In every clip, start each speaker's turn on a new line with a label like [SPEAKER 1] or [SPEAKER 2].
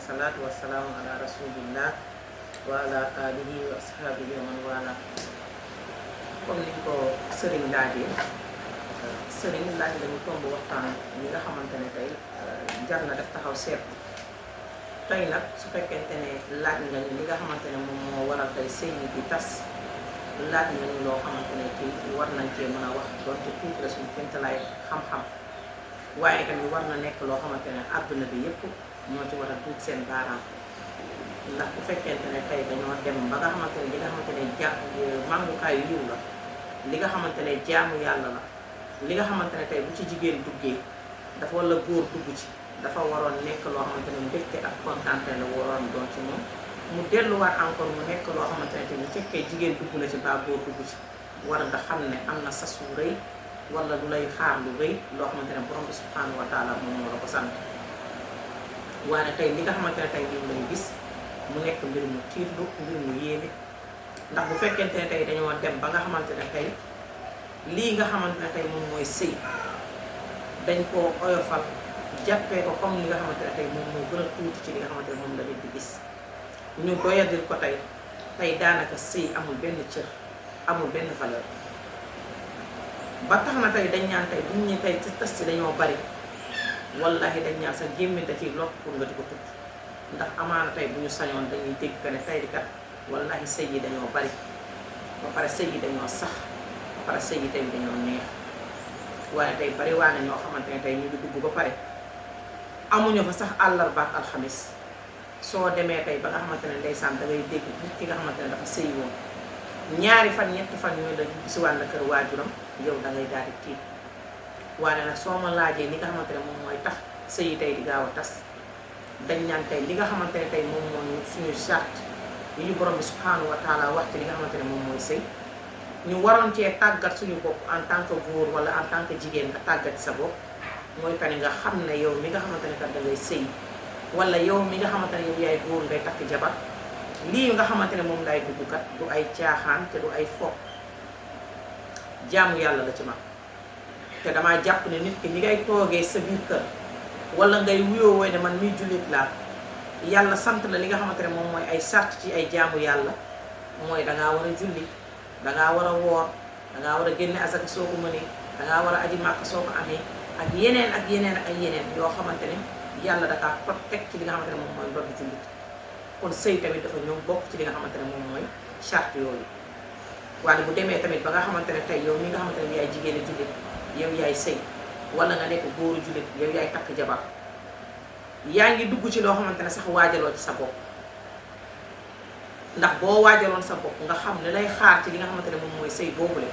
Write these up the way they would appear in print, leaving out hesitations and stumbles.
[SPEAKER 1] wasalaatu wasalaamu ala rasulillah wa ala alihi wa ashabihi wa man wala. comme ni ko sëriñ laajee sëriñ laaj lañu tomb waxtaan yi nga xamante ne tey jar na def taxaw seet tey nag su fekkente ne laaj nga ni li nga xamante ne moom moo waral tey sëy yi di tas laaj nañu loo xamante ne ci war nañ cee mën a wax donte tuuti la suñu kéemtalaay xam-xam waaye tamit war na nekk loo xamante ne àdduna bi yëpp ñoo ci war a tuut seen baaraam ndax bu fekkente ne tey dañoo dem ba nga xamante ne li nga xamante ne màngukaayu yiw la li nga xamante ne jaamu yàlla la li nga xamante ne tey bu ci jigéen duggee dafa wala góor dugg ci dafa waroon nekk loo xamante ne mbégte ak kontaante la waroon doon ci moom mu delluwaat encore mu nekk loo xamante ne tey bu fekkee jigéen dugg na ci ba góor dugg ci war nga xam ne am na sas wu rëy wala lu lay xaar lu rëy loo xamante ne borom bi subhanahu wa taala moom moo la ko sant waaye tey li nga xamante ne tey moom lañu gis mu nekk mbir mu tiitlu mbir mu yéeme ndax bu fekkente ne tey dañoo dem ba nga xamante ne tey lii nga xamante ne tey moom mooy sëy dañ koo oyofal jàppee ko comme li nga xamante ne tey moom moo gën a tuuti ci li nga xamante ne moom la nit di gis ñu doyadil ko tey daanaka sëy amul benn cër amul benn valeur ba tax na tey dañ ñaan tey buñ ñu tey ci tas ci dañoo bari wallahi dañ ñaan sa gémmiñ da ciy lokk pour nga di ko tudd ndax amaana tey bu ñu sañoon dañuy dégg que ne tey di kat wallahi sëy yi dañoo bari ba pare sëy yi dañoo sax ba pare sëy yi tey dañoo neex waaye tey bari waa na ñoo xamante ne tey ñu ngi dugg ba pare amuñu fa sax àllarba ak alxamis soo demee tey ba nga xamante ne ndeysaan da ngay dégg nit ki nga xamante ne dafa sëy woon ñaari fan ñetti fan yooyu la si wàll kër waajuram yow da ngay daal di tiit waaye nag soo ma laajee li nga xamante ne moom mooy tax sëy yi tey di gaaw a tas dañ ñaan tey li nga xamante ne tey moom mooy suñu charte yi ñu borom bi subhanahu wa taala wax ci li nga xamante ne moom mooy sëy ñu waroon cee tàggat suñu bopp en tant que góor wala en tant que jigéen nga tàggat sa bopp mooy que ni nga xam ne yow mi nga xamante ne kat da ngay sëy wala yow mi nga xamante ne yow yaay góor ngay takk jabar lii nga xamante ne moom lay dugg kat du ay caaxaan te du ay fo jaamu yàlla la ci man te damaa jàpp ne nit ki ni ngay toogee sa biir kër wala ngay wuyoo woy ne man miy jullit laa yàlla sant la li nga xamante ne moom mooy ay sart ci ay jaamu yàlla mooy dangaa war a julli dangaa war a woor dangaa war a génne asaka soo ko mënee dangaa war a aji màkk soo ko amee ak yeneen ak yeneen ak yeneen yoo xamante ne yàlla dakaa ko teg ci li nga xamante ne moom mooy ndodd jullit kon sëy tamit dafa ñëw bokk ci li nga xamante ne moom mooy charte yooyu waaye bu demee tamit ba nga xamante ne tey yow mi nga xamante ne yaay jigéen jullit yow yaay sëy wala nga nekk góoru jullit yow yaay takk jabar yaa ngi dugg ci loo xamante ne sax waajaloo ci sa bopp ndax boo waajaloon sa bopp nga xam ne lay xaar ci li nga xamante ne moom mooy sëy boobule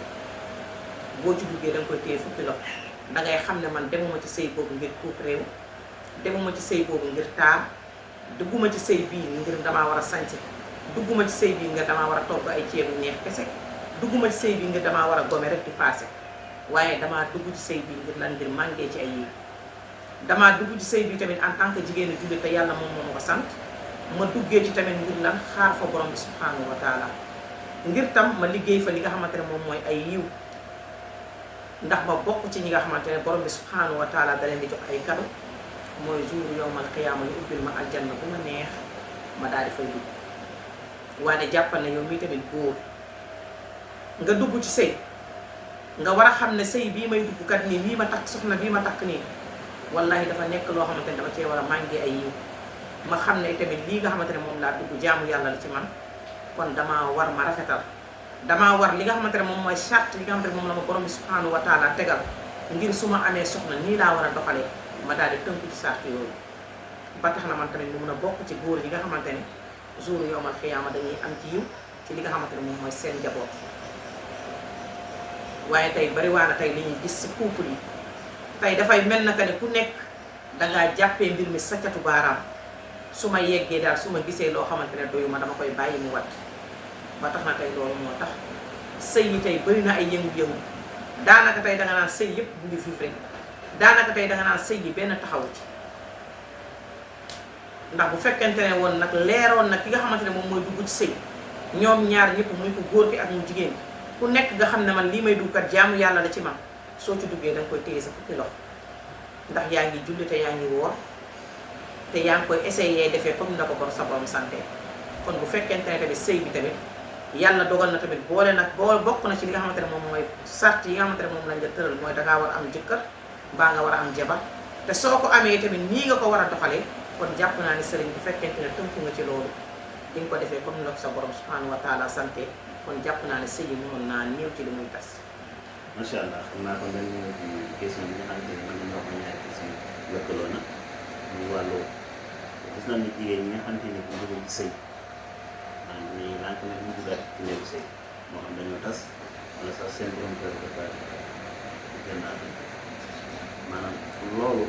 [SPEAKER 1] boo ci duggee danga koy téye fukki loxo dangay xam ne man demuma ci sëy boobu ngir tuut réew demuma ci sëy boobu ngir taar dugguma ci sëy bii ngir damaa war a sañse dugguma ci sëy bii ngir damaa war a togg ay ceebu neex kese dugguma ci sëy bii ngir damaa war a gome rek di passé waaye damaa dugg ci sëy bii ngir lan ngir màngee ci ay yi damaa dugg ci sëy bi tamit en tant que jigéenu jullit te yàlla moom moo ma ko sant ma duggee ci tamit ngir lan xaar fa borom bi subhanahu wa taala ngir tam ma liggéey fa li nga xamante ne moom mooy ay yiw ndax ma bokk ci ñi nga xamante ne borom bi subhanahu wa taala da leen di jox ay kado mooy jour yowmal qiyaama ñu ubbil ma aljanna bu ma neex ma daal di fay dugg waaye jàppal na yow mii tamit góor nga dugg ci sëy nga war a xam ne sëy bii may dugg kat nii bii ma takk soxna bii ma takk nii wallahi dafa nekk loo xamante ne dama cee war a màngee ay yiw ma xam ne tamit lii nga xamante ne moom laa dugg jaamu yàlla la ci man kon damaa war ma rafetal damaa war li nga xamante ne moom mooy charte li nga xamante ne moom la ma borom bi subhanahu wa taala tegal ngir su ma amee soxna nii laa war a doxalee ma daal di tënku ci charte yooyu ba tax na man tamit mu mun a bokk ci góor yi nga xamante ne jour yowmal xiyaama dañuy am ci yiw ci li nga xamante ne moom mooy seen njaboot waaye tey bari waa na tey li ñuy gis ci couple yi tey dafay mel na que ne ku nekk dangaa jàppee mbir mi sa catu baaraam su ma yeggee daal su ma gisee loo xamante ne doyu ma dama koy bàyyi mu wat ba tax na tey loolu moo tax sëy yi tey bari na ay yëngu-yëngu daanaka tey danga naan sëy yëpp bu ngi fiif rek daanaka tey danga naan sëy yi benn taxawu ci ndax bu fekkente ne woon nag leeroon nag ki nga xamante ne moom mooy dugg ci sëy ñoom ñaar ñëpp muy ko góor ki ak mu jigéen ku nekk nga xam ne man lii may dugg kat jaamu yàlla la ci man soo ci duggee danga koy téye sa fukki loxo ndax yaa ngi julli te yaa ngi woor te yaa ngi koy essayer defee comme na ko bor sa borom santé kon bu fekkente ne tamit sëy bi tamit yàlla dogal na tamit boole nag bokk na ci li nga xamante ne moom mooy sart yi nga xamante ne moom lañ la tëral mooy dangaa war a am jëkkër mbaa nga war a am jabar te soo ko amee tamit nii nga ko war a doxalee kon jàpp naa ne sëriñ bu fekkente ne tënku nga ci loolu di nga ko defee comme ni la ko sa borom subhanahu wa taala santé kon jàpp naa ne sëy yi mënoon naa néew ci li muy tas.
[SPEAKER 2] macha allah xam naa kon dañu ñëw ci question bi nga xamante ne mën nañoo wax ñaari question lëkkaloo na muy wàllu gis nañ ni jigéen ñi nga xamante ne bu dugg ci sëy maanaam ñuy lànk nag ñu duggaat ci néegu sëy moo xam dañoo tas wala sax seen borom kër dafa génn àdduna maanaam loolu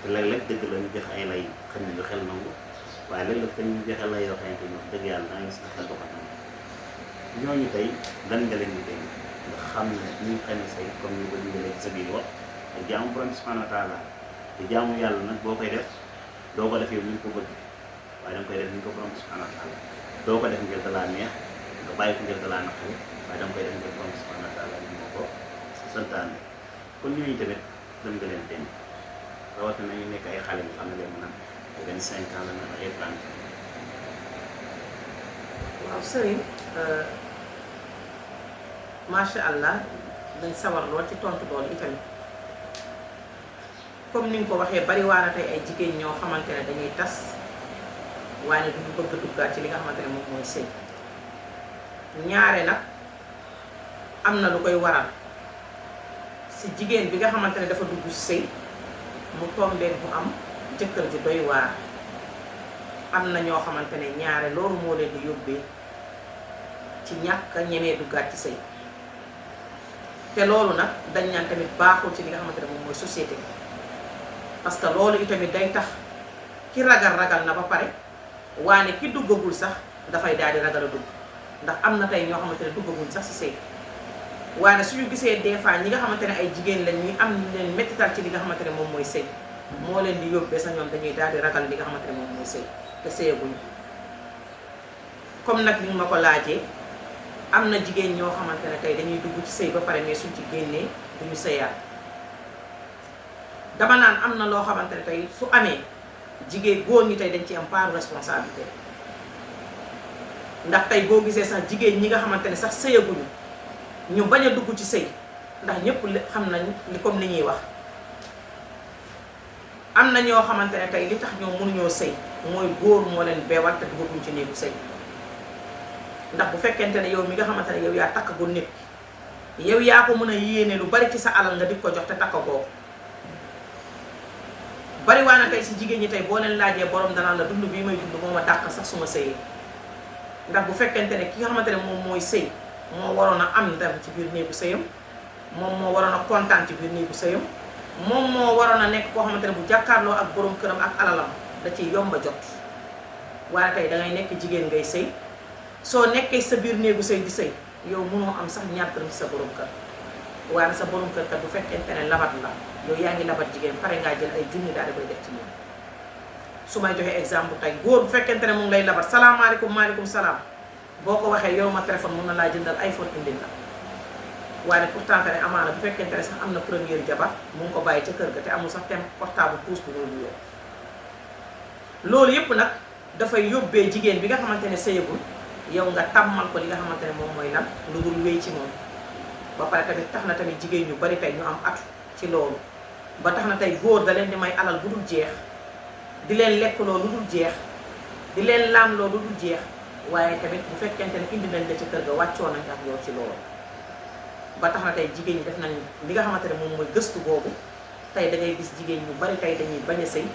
[SPEAKER 2] te léeg-léeg dëgg la ñu jox ay lay xam ne lu xel nangu waaye léeg-léeg te ñu joxe lay yoo xamante ni dëgg yàlla da ngay gis na xel du ko nangu ñooñu tey lan nga leen di dégg nga xam ne ñu xamee say comme ñu ko dimbalee ci sa biir wax ak jaamu borom bi subhanahu wa taala te jaamu yàlla nag boo koy def doo ko def yow ni ñu ko bëgg waaye danga koy def ni ñu ko borom bi subhanahu wa taala doo ko def ngir da laa neex nga bàyyi ko ngir da laa naqari waaye danga koy def ngir borom bi subhanahu wa taala ñu moo ko santaane kon ñooñu tamit lan nga leen dénk rawatina ñu nekk ay xale yu xam ne leen mën a 25 ans la na ay 30 ans.
[SPEAKER 1] waaw sëriñ macha allah dañ sawar lool ci tontu loolu itamit comme ni nga ko waxee bari waa na tey ay jigéen ñoo xamante ne dañuy tas waaye duñu bëgg a duggaat ci li nga xamante ne moom mooy sëy ñaare nag am na lu koy waral si jigéen bi nga xamante ne dafa dugg ci sëy mu tombeen bu am jëkkër ju doy waar am na ñoo xamante ne ñaare loolu moo leen di yóbbee ci ñàkk a ñemee duggaat ci sëy te loolu nag dañ naan tamit baaxul ci li nga xamante ne moom mooy société parce que loolu itamit day tax ki ragal na ba pare waane ki duggagul sax dafay daal di ragal a dugg ndax am na tey ñoo xamante ne duggagul sax ci sëy waane suñu gisee des fois ñi nga xamante ne ay jigéen lañ ñuy am leen mettital ci li nga xamante ne moom mooy sëy moo leen di yóbbee sax ñoom dañuy daal di ragal li nga xamante ne moom mooy sëy te sëyaguñu comme nag ni ma ko laajee am na jigéen ñoo xamante ne tey dañuy dugg ci sëy ba pare mais suñ ci génnee duñu sëyaat dama naan am na loo xamante ne tey su amee jigéen góor ñi tey dañ ci am part responsabilité ndax tey boo gisee sax jigéen ñi nga xamante ne sax sëyaguñu ñu bañ a dugg ci sëy ndax ñëpp xam nañ li comme li ñuy wax am na ñoo xamante ne tey li tax ñoom mënuñoo sëy mooy góor moo leen beewal te duggaguñ ci néegu sëy ndax bu fekkente ne yow mi nga xamante ne yow yaa takkagul nit yow yaa ko mën a yéene lu bari ci sa alal nga di ko jox te takkagoo bari waa na tey si jigéen ñi tey boo leen laajee borom danaan la dund bii may dund moo ma dàq sax suma sëyee ndax bu fekkente ne ki nga xamante ne moom mooy sëy moo waroon a am ndam ci biir néegu sëyam moom moo waroon a kontaan ci biir néegu sëyam moom moo waroon a nekk koo xamante ne bu jàkkaarloo ak borom këram ak alalam da ciy yomba jot waaye tey dangay nekk jigéen ngay sëy soo nekkee sa biir néegu sëy di sëy yow mënoo am sax ñaar dërëm ci sa borom kër waaye sa borom kër kat bu fekkente ne labat la yow yaa ngi labat jigéen pare ngaa jël ay junni daal di koy def ci moom su may joxee exemple tey góor bu fekkente ne mu ngi lay labat salaamaaleykum maaleykum salaam boo ko waxee yow ma téléphone mun na laa jëndal iPhone indil la waaye pourtant que ne amaana bu fekkente ne sax am na première jabar mu ngi ko bàyyi ca kër ga te amul sax tem portable pouce bu muy luyoo loolu yëpp nag dafay yóbbee jigéen bi nga xamante ne sëyagul yow nga tàmmal ko li nga xamante ne moom mooy lan lu dul wéy ci moom ba pare tamit tax na tamit jigéen ñu bari tey ñu am atu ci loolu ba tax na tey góor da leen di may alal bu dul jeex di leen lekk loo lu dul jeex di leen laan loo lu dul jeex waaye tamit bu fekkente ne indi nañ la ci kër ga wàccoo nañ ak yow ci loolu ba tax na tey jigéen ñi def nañ li nga xamante ne moom mooy gëstu boobu tey da ngay gis jigéen ñu bari tey dañuy bañ a sëy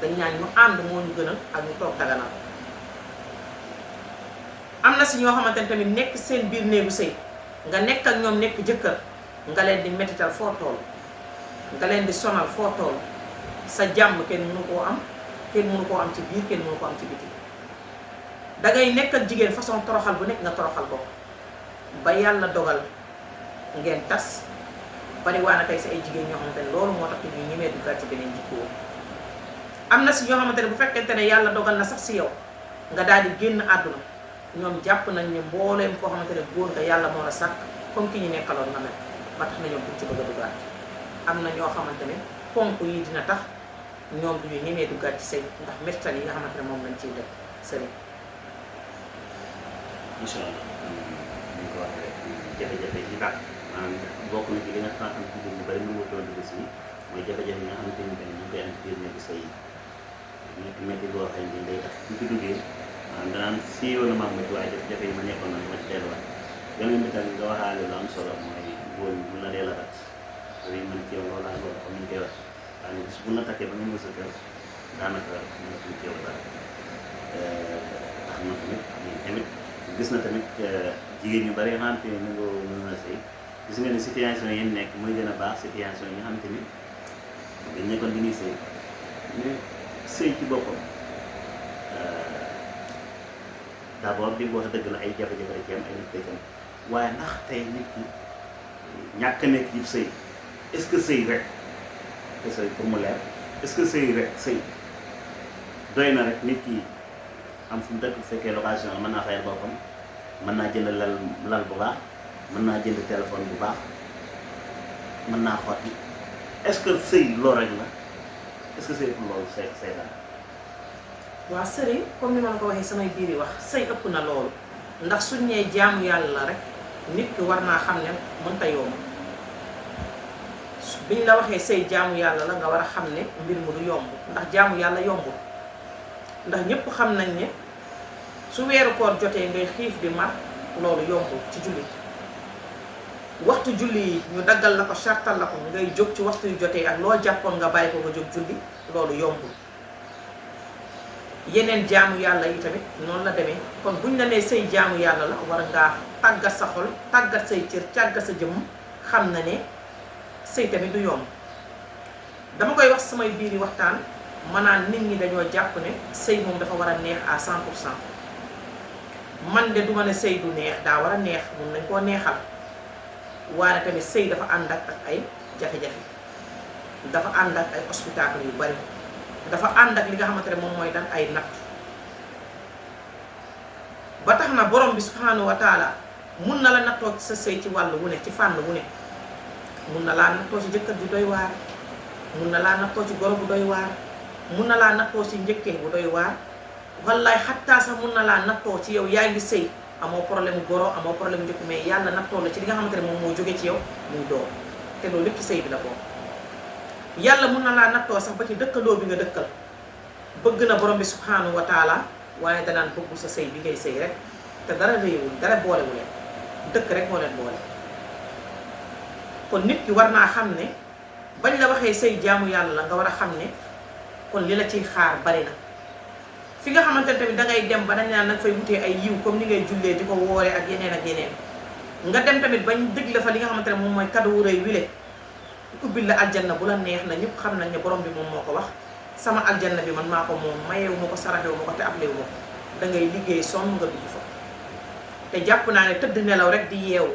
[SPEAKER 1] dañ ñaan ñu ànd moo ñu gënal ak ñu toog daganal am na si ñoo xamante ne tamit nekk seen biir néegu sëy nga nekk ak ñoom nekk jëkkër nga leen di mettital foo tool nga leen di sonal foo tool sa jàmm kenn mënu koo am kenn mënu koo am ci biir kenn mënu koo am ci biti dangay nekk ak jigéen façon toroxal bu nekk nga toroxal ko ba yàlla dogal ngeen tas bari waa na tey si ay jigéen ñoo xamante ne loolu moo tax ñu ñemee duggaat ci beneen jikkoo am na si ñoo xamante ne bu fekkente ne yàlla dogal na sax si yow nga daal di génn àdduna ñoom jàpp nañ ne mbooleem koo xamante ne góor nga yàlla moo la sàkk comme ki ñu nekkaloon nga mel ba tax na ñoom buñ ci bëgg a duggaat am na ñoo xamante ne ponk yi dina tax ñoom duñu ñemee duggaat ci sëy ndax mettal yi nga xamante ne moom lañ ciy def sëriñ.
[SPEAKER 2] incha allah ni ñu ko waxee rek jafe-jafe yi ndax bokk na ci li nga xamante ne jigéen ñu bari mu ngi doon dugg si mooy jafe-jafe yi nga xamante ni ñu koy am ci biir néegu sëy yi métti boo xam ne day tax ñu ci duggee danaan siiwal maam ma ci waaye jafe-jafe yi ma nekkoon na ma ci delluwaat beneen bi tamit nga waxaale lu am solo mooy góor ñi bu la dee la rat yooyu mën ci yow loolu laa loolu comme ni ñu koy wax waaye bis bu la takkee ba nga mës a kër daanaka mënatuñ ci yow dara tax na tamit gis na tamit jigéen ñu bari xamante ni mu ngi mën a sëy gis nga ne situation yi nekk mooy gën a baax situation yi nga xamante ni dañ nekkoon bi ñuy sëy mais sëy ci boppam d'abord di wax dëgg la ay jafe-jafe rek am ay nit day am waaye ndax tey nit ki ñàkk nekk ci sëy est-ce que sëy rek te sëy pour mu leer est-ce que sëy rek sëy doy na rek nit ki am fu mu dëkk bu fekkee location mën naa fayal boppam mën naa jënd lal bu baax mën naa jënd téléphone bu baax mën naa xotti est-ce que sëy loolu rek la est-ce que sëy pour loolu sëy la.
[SPEAKER 1] waa sëriñ comme ni ma la ko waxee samay biir yi wax sëy ëpp na loolu ndax suñ ñee jaamu yàlla rek nit ki war naa xam ne mënta yomb biñ la waxee sëy jaamu yàlla la nga war a xam ne mbir mu du yomb ndax jaamu yàlla yombul ndax ñëpp xam nañ ne su weeru koor jotee ngay xiif di mar loolu yombul ci julli waxtu julli yi ñu daggal la ko sartal la ko ngay jóg ci waxtu yu jotee ak loo jàppoon nga bàyyi ko nga jóg julli loolu yombul yeneen jaamu yàlla yi tamit noonu la demee kon buñ la nee sëy jaamu yàlla la war ngaa tàggat sa xol tàggat say cër tàggat sa jëmm xam na ne sëy tamit du yomb dama koy wax samay biir yi waxtaan maanaam nit ñi dañoo jàpp ne sëy moom dafa war a neex à 100% man de duma ne sëy du neex daa war a neex mun nañ koo neexal waaye tamit sëy dafa ànd ak ay jafe-jafe dafa ànd ak ay obstacle yu bari dafa ànd ak li nga xamante ne moom mooy dan ay natt ba tax na borom bi subhanahu wa taala mun na la nattoo ci sa sëy ci wàll wu ne ci fànn wu ne mun na laa nattoo ci jëkkër ju doy waar mun na laa nattoo ci goro bu doy waar mun na laa nattoo ci njëkkee bu doy waar wallaay xattaa sax mun na laa nattoo ci yow yaa ngi sëy amoo problème goro amoo problème njëkk mais yàlla nattoo la ci li nga xamante ne moom moo jóge ci yow muy doom te loolu lépp ci sëy bi la bokk yàlla mun na laa nattoo sax ba ci dëkkandoo bi nga dëkkal bëgg na borom bi subhanahu wa taala waaye danaan bëggu sa sëy bi ngay sëy rek te dara réewul dara boolewu leen dëkk rek moo leen boole kon nit ki war naa xam ne bañ la waxee sëy jaamu yàlla la nga war a xam ne kon li la ciy xaar bari na fi nga xamante ne tamit dangay dem ba dañ naan nag fay wutee ay yiw comme ni ngay jullee di ko wooree ak yeneen nga dem tamit bañ dëgg la fa li nga xamante ne moom mooy cadeau rëy wile ubbil la aljanna bu la neex na ñëpp xam nañ ne borom bi moom moo ko wax sama aljanna bi man maa ko moom mayewu ma ko saraxewu ma ko te ablewu ma ko dangay liggéey sonn nga dugg fa te jàpp naa ne tëdd nelaw rek di yeewu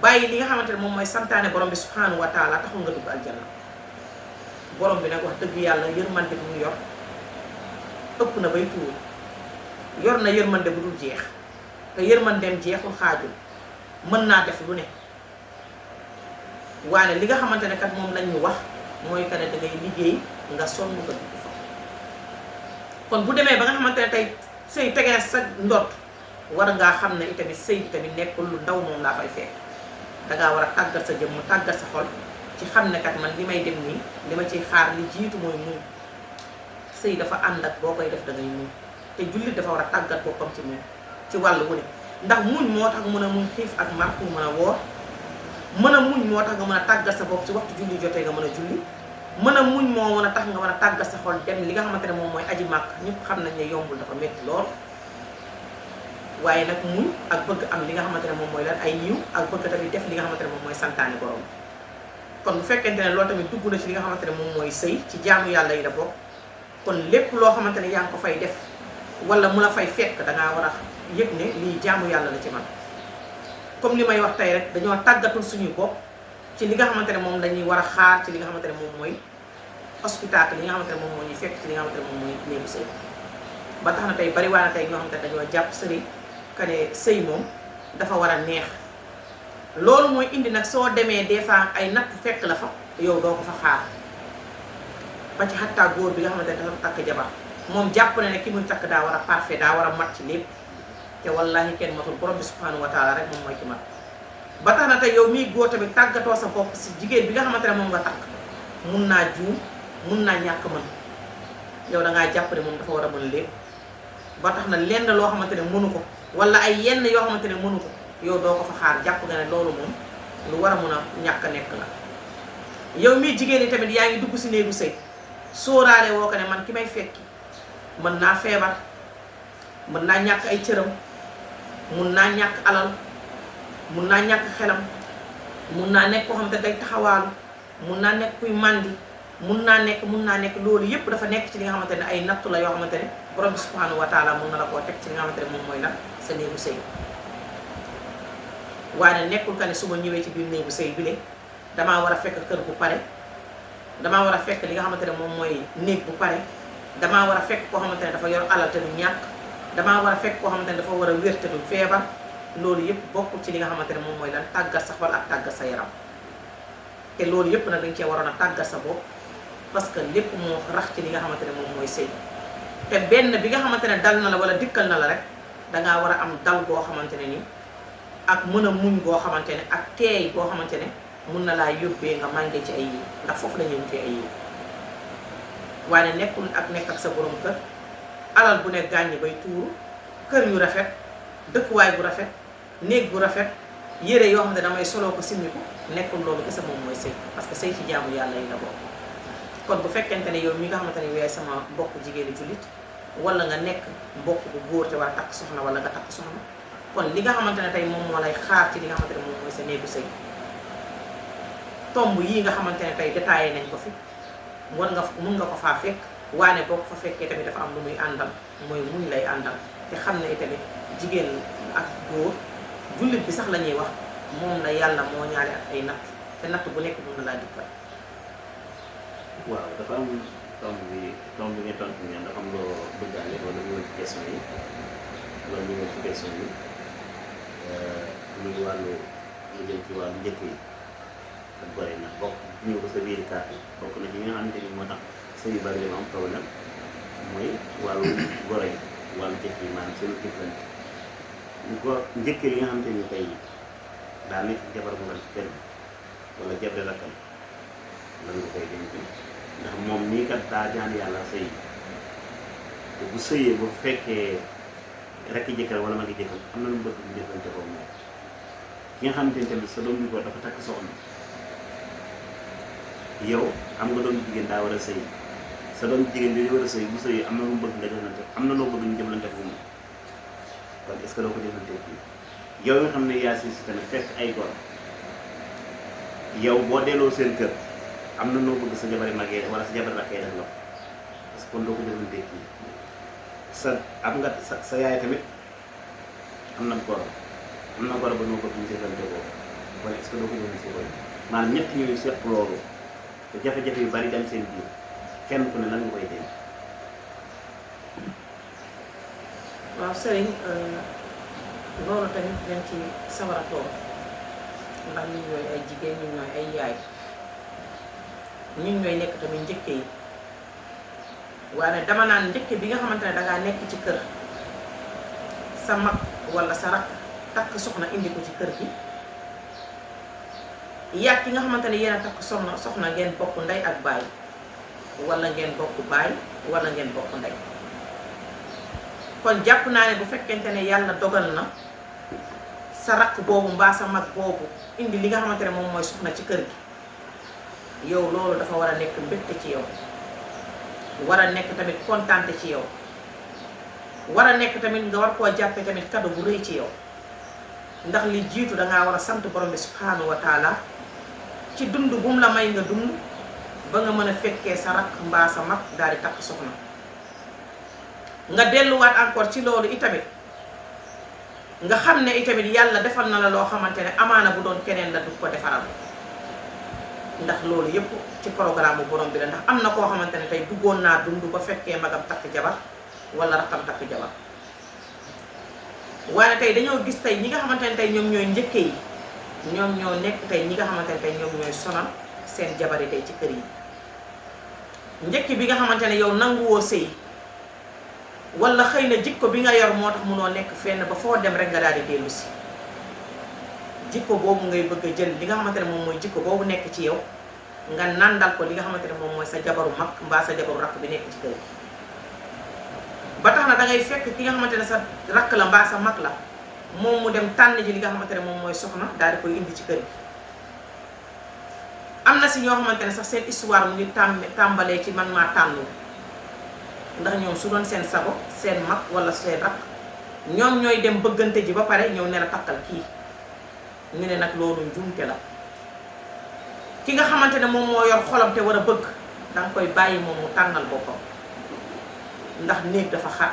[SPEAKER 1] bàyyi li nga xamante ne moom mooy santaane borom bi subhanahu wa taala taxul nga dugg aljanna borom bi nag wax dëgg yàlla yërmande bi mu yor ëpp na bay tuur yor na yërmande bu dul jeex te yërmandeem jeexul xaajul mën naa def lu ne waaye li nga xamante ne kat moom lañ ñu wax mooy que ne dangay liggéey nga sonn nga dugg fa kon bu demee ba nga xamante ne tey sëy tegee sa ndott war ngaa xam ne itamit sëy bi tamit nekkul lu ndaw moom laa fay fekk dangaa war a tàggat sa jëmm tàggat sa xol ci xam ne kat man li may dem nii li ma ciy xaar li jiitu mooy muñ sëy dafa ànd ak boo koy def dangay muñ te jullit dafa war a tàggat boppam ci muñ ci wàll wu ne ndax muñ moo tax mën a muñ xiif ak mar pour mën a woor mën a muñ moo tax nga mën a tàggat sa bopp ci waxtu julli jotee nga mën a julli mën a muñ moo mën a tax nga mën a tàggat sa xol dem li nga xamante ne moom mooy aji màkk ñëpp xam nañ ne yombul dafa métti lool waaye nag muñ ak bëgg am li nga xamante ne moom mooy lan ay yiw ak bëgg tamit def li nga xamante ne moom mooy santaane borom kon bu fekkente ne loolu tamit dugg na ci li nga xamante ne moom mooy sëy ci jaamu yàlla yi la bokk kon lépp loo xamante ne yaa ngi ko fay def wala mu la fay fekk dangaa war a yëg ne lii jaamu yàlla la ci man comme li may wax tey rek dañoo tàggatul suñuy bopp ci li nga xamante ne moom lañuy war a xaar ci li nga xamante ne moom mooy hospital li nga xamante ne moom moo ñuy fekk ci li nga xamante ne moom mooy néegu sëy ba tax na tey bari waa na tey ñoo xamante ne dañoo jàpp sëriñ ka ne sëy moom dafa war a neex loolu mooy indi nag soo demee des fois ay natt fekk la fa yow doo ko fa xaar ba ci xattaa góor bi nga xamante ne dafa takk jabar moom jàpp na ne ki muy takk daa war a parfait daa war a mat ci lépp te wallahi kenn matul borom bi subhanahu wa taala rek moom mooy ki mat ba tax na tey yow miy góor tamit tàggatoo sa bopp si jigéen bi nga xamante ne moom nga takk mun naa juum mun naa ñàkk mën yow da ngaa jàpp ne moom dafa war a mën lépp ba tax na lenn loo xamante ne mënu ko wala ay yenn yoo xamante ne mënu ko yow doo ko fa xaar jàpp nga ne loolu moom lu war a mun a ñàkk a nekk la yow miy jigéen ñi tamit yaa ngi dugg si néegu sëy sóoraale woo ko ne man ki may fekki mën naa feebar mën naa ñàkk ay cëram mun naa ñàkk alal mun naa ñàkk xelam mun naa nekk koo xam ne day taxawaalu mun naa nekk kuy màndi mun naa nekk loolu yépp dafa nekk ci li nga xamante ne ay nattu la yoo xamante ne borom bi subhanahu wa taala mun na la koo teg ci li nga xamante ne moom mooy la sa néegu sëy waaye nekkul ka ne su ma ñëwee ci biir néegu sëy bi le damaa war a fekk kër bu pare damaa war a fekk li nga xamante ne moom mooy néeg bu pare damaa war a fekk koo xamante ne dafa yor alal te du ñàkk damaa war a fekk koo xamante ne dafa war a wér te du feebar loolu yëpp bokkul ci li nga xamante ne moom mooy lan tàggat sa xol ak tàggat sa yaram te loolu yëpp nag dañ cee waroon a tàggat sa bopp parce que lépp moo rax ci li nga xamante ne moom mooy sëy te benn bi nga xamante ne dal na la wala dikkal na la rek dangaa war a am dal goo xamante ne ni ak mën a muñ goo xamante ne ak teey goo xamante ne mun na laa yóbbee nga màngee ci ay yi ndax foofu la ñuy wutee ay yi waaye nekkul ak nekk ak sa borom kër alal bu ne gàññi bay tuuru kër yu rafet dëkkuwaay bu rafet néeg bu rafet yére yoo xam ne damay soloo ko simmi ko nekkul loolu kese moom mooy sëy parce que sëy ci jaamu yàlla yi la bokk kon bu fekkente ne yow mi nga xamante ne yaay sama mbokk jigéeni jullit wala nga nekk mbokk bu góor te war a takk soxna wala nga takk soxna kon li nga xamante ne tey moom moo lay xaar ci li nga xamante ne moom mooy sa néegu sëy tomb yii nga xamante ne tey détaillé nañ ko fi mun nga ko faa fekk waane boo ko fa fekkee tamit dafa am lu muy àndal mooy muñ lay àndal te xam ne tamit jigéen ak góor jullit bi sax la ñuy wax moom la yàlla moo ñaale ak ay natt te natt bu nekk mun na laa dikkal.
[SPEAKER 2] waaw dafa am tomb bi nga tontu ngeen dafa am loo bëggaale wala ñu ci question yi wala ñu ci question yi lu wàllu lu jëm ci wàllu njëkk yi ak gore nag bokk ñëw ko sa biir carte bokk na ci nga xamante ni moo tax sëy yu bari li am problème mooy wàllu gore yi wàllu njëkk yi maanaam seen jëflante ñu ko njëkkee li nga xamante ni tey daa nekk jabar bu ci kër gi wala jabre rakkam lan nga koy denc ndax moom nii kat daa jaan yàlla sëy te bu sëyee bu fekkee rekk jëkkër wala magi jëkkër am na lu mu bëgg mu jëflante ko moom ki nga xamante ni tamit sa doom bi ko dafa takk soxna yow am nga doom jigéen daa war a sëy sa doom jigéen bi war a sëy bu sëyee am na lu mu bëgg nga jëflante am na loo bëgg ñu jëflante ko moom kon est-ce que doo ko jëflante kii yow nga xam ne yaa si tamit fekk ay gor yow boo delloo seen kër am na noo bëgg sa jabari magee wala sa jabari rakkee def la parce que kon doo ko jëflante kii sa am nga sa yaay tamit am na gor ba noo bëgg ñu jëflante ko kon est-ce que doo ko jëflante ko maanaam ñett ñooy seq loolu te jafe-jafe yu bari dem seen biir kenn ku ne lan nga koy denc.
[SPEAKER 1] waaw sëriñ loolu tamit dañ ci sawar a toog ndax ñun ñooy ay jigéen ñun ñooy ay yaay ñun ñooy nekk tamit njëkke yi waaye dama naan njëkke bi nga xamante ne dangaa nekk ci kër sa mag walla sa rakk takk soxna indi ko ci kër gi yàgg ki nga xamante ne yéen a takk soxna ngeen bokk ndey ak baay walla ngeen bokk baay walla ngeen bokk ndey kon jàpp naa ne bu fekkente ne yàlla dogal na sa rakk boobu mbaa sa mag boobu indi li nga xamante ne moom mooy soxna ci kër gi yow loolu dafa war a nekk mbégte ci yow war a nekk tamit kontaante ci yow war a nekk tamit nga war koo jàppe tamit cadeau bu rëy ci yow ndax li jiitu dangaa war a sant borom bi subhanahu wa taala ci dund bu mu la may nga dund ba nga mën a fekkee sa rakk mbaa sa mag daal di takk soxna nga delluwaat encore ci loolu itamit nga xam ne itamit yàlla defal na la loo xamante ne amaana bu doon keneen la du ko defaral ndax loolu yëpp ci programme bu borom bi la ndax am na koo xamante ne tey duggoon naa dund ba fekkee magam takk jabar wala rakkam takk jabar waaye tey dañoo gis tey ñi nga xamante ne tey ñoom ñooy njëkke yi ñoom ñoo nekk tey ñi nga xamante ne tey ñoom ñooy sonal seen jabar yi tey ci kër yi njëkk bi nga xamante ne yow nanguwoo sëy wala xëy na jikko bi nga yor moo tax munoo nekk fenn ba foo dem rek nga daal di dellu si jikko boobu ngay bëgg a jël li nga xamante ne moom mooy jikko boobu nekk ci yow nga nandal ko li nga xamante ne moom mooy sa jabaru mag mbaa sa jabaru rakk bi nekk ci kër gi ba tax na da ngay fekk ki nga xamante ne sa rakk la mbaa sa mag la moom mu dem tànn ji li nga xamante ne moom mooy soxna daal di koy indi ci kër gi. am na si ñoo xamante ne sax seen histoire mu ngi tàmbalee ci man maa tànn ndax ñoom su doon seen sago seen mag wala seen rakk ñoom ñooy dem bëggante ji ba pare ñëw ne la takkal kii ñu ne nag loolu njuumte la. ki nga xamante ne moom moo yor xolam te war a bëgg danga koy bàyyi moom mu tànnal boppam ndax néeg dafa xat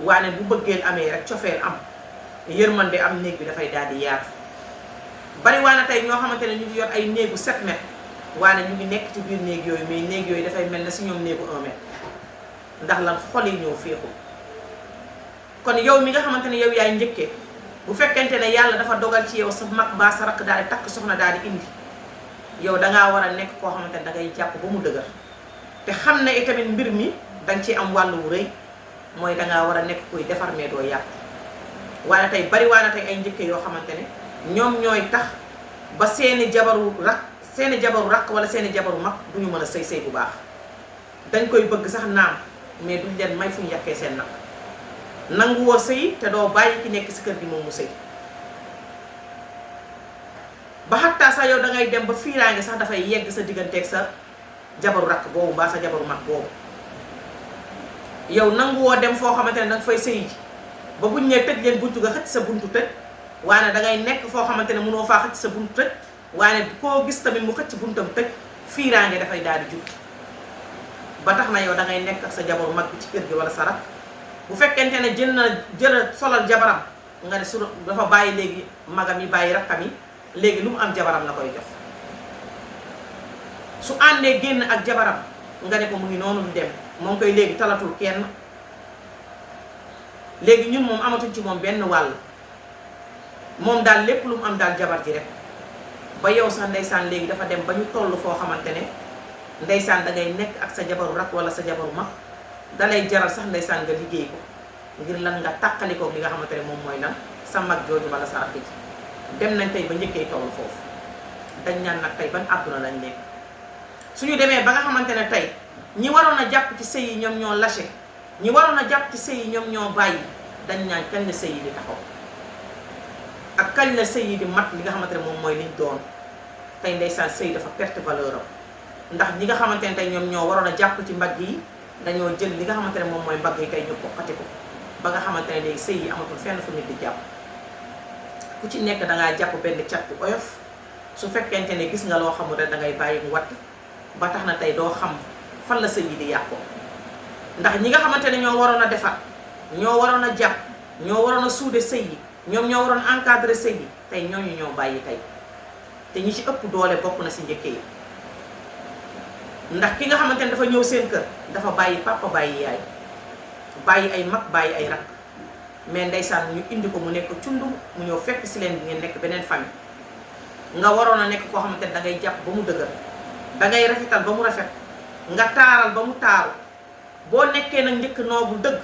[SPEAKER 1] waane bu bëggeel amee rek cofeel am yërmande am néeg bi dafay daal di yaatu. bari waane tey ñoo xamante ne ñu ngi yor ay néegu 7 mètres waane ñu ngi nekk ci biir néeg yooyu mais néeg yooyu dafay mel na si ñoom néegu 1 mètre ndax lan xol yi ñoo féexul. kon yow mi nga xamante ne yow yaay njëkkee bu fekkente ne yàlla dafa dogal ci yow sa mag baa sa rakk daal di takk soxna daal di indi yow dangaa war a nekk koo xamante ne dangay jàpp ba mu dëgër te xam ne itamit mbir mi danga ci am wàllu wu rëy mooy dangaa war a nekk kuy defar mais doo yàq. waaye tey bari waane tey ay njëkke yoo xamante ne ñoom ñooy tax ba seeni jabaru rakk wala seeni jabaru mag duñu mën a sëy bu baax dañ koy bëgg sax naam mais duñ leen may fu ñu yàqee seen nag nanguwoo sëy te doo bàyyi ki nekk si kër gi moom mu sëy ba xattaa sax yow dangay dem ba fiiraange sax dafay yegg sa digganteeg sa jabaru rakk boobu mbaa sa jabaru mag boobu yow nanguwoo dem foo xamante ne danga fay sëy ji ba buñ ñee tëj leen buntu nga xëcc sa buntu tëj waane dangay nekk foo xamante ne mënoo faa xëcc sa buntu tëj waane koo gis tamit mu xëcc buntam tëj fiiraange dafay daal di jug ba tax na yow dangay nekk ak sa jabaru mag bi ci kër gi wala sa rakk bu fekkente ne jël solal jabaram nga ne su dafa bàyyi léegi magam yi bàyyi rakkam yi léegi lu mu am jabaram la koy jox su àndee génn ak jabaram nga ne ko mu ngi noonu du dem moom koy léegi talatul kenn léegi ñun moom amatuñ ci moom benn wàll moom daal lépp lu mu am daal jabar ji rek ba yow sax ndeysaan léegi dafa dem ba ñu toll foo xamante ne ndeysaan dangay nekk ak sa jabaru rak wala sa jabaru mag dalay jaral sax ndeysaan nga liggéey ko ngir lan nga tàqalikoo li nga xamante ne moom mooy lan sa mag jooju wala sa rakk ji dem nañ tey ba njëkkee toll foofu dañ ñaan nag tey ban àdduna lañ nekk suñu demee ba nga xamante ne tey ñi waroon a jàpp ci sëy yi ñoom ñoo lâché ñi waroon a jàpp ci sëy yi ñoom ñoo bàyyi dañ ñaan kañ la sëy yi di taxaw ak kañ la sëy yi di mat li nga xamante ne moom mooy liñ doon tey ndeysaan sëy dafa perte valeur am ndax ñi nga xamante ne tey ñoom ñoo waroon a jàpp ci mbagg yi dañoo jël li nga xamante ne moom mooy mbagg yi tey ñu poqati ko ba nga xamante ne léegi sëy yi amatul fenn fu nit di jàpp ku ci nekk dangaa jàpp benn cat bu oyof su fekkente ne gis nga loo xamul rek dangay bàyyi mu watt ba tax na tey doo xam fan la sëy yi di yàqoo ndax ñi nga xamante ne ñoo waroon a defar ñoo waroon a jàpp ñoo waroon a suude sëy yi ñoom ñoo waroon encadrer sëy yi tey ñooñu ñoo bàyyi tey te ñi ci ëpp doole bokk na si njëkke yi ndax ki nga xamante ne dafa ñëw seen kër dafa bàyyi papa bàyyi yaay bàyyi ay mag bàyyi ay rakk mais ndeysaan ñu indi ko mu nekk cundum mu ñëw fekk si leen bi ngeen nekk beneen famille nga waroon a nekk koo xamante ne dangay jàpp ba mu dëgër dangay rafetal ba mu rafet nga taaral ba mu taaru boo nekkee nag njëkk noobu dëgg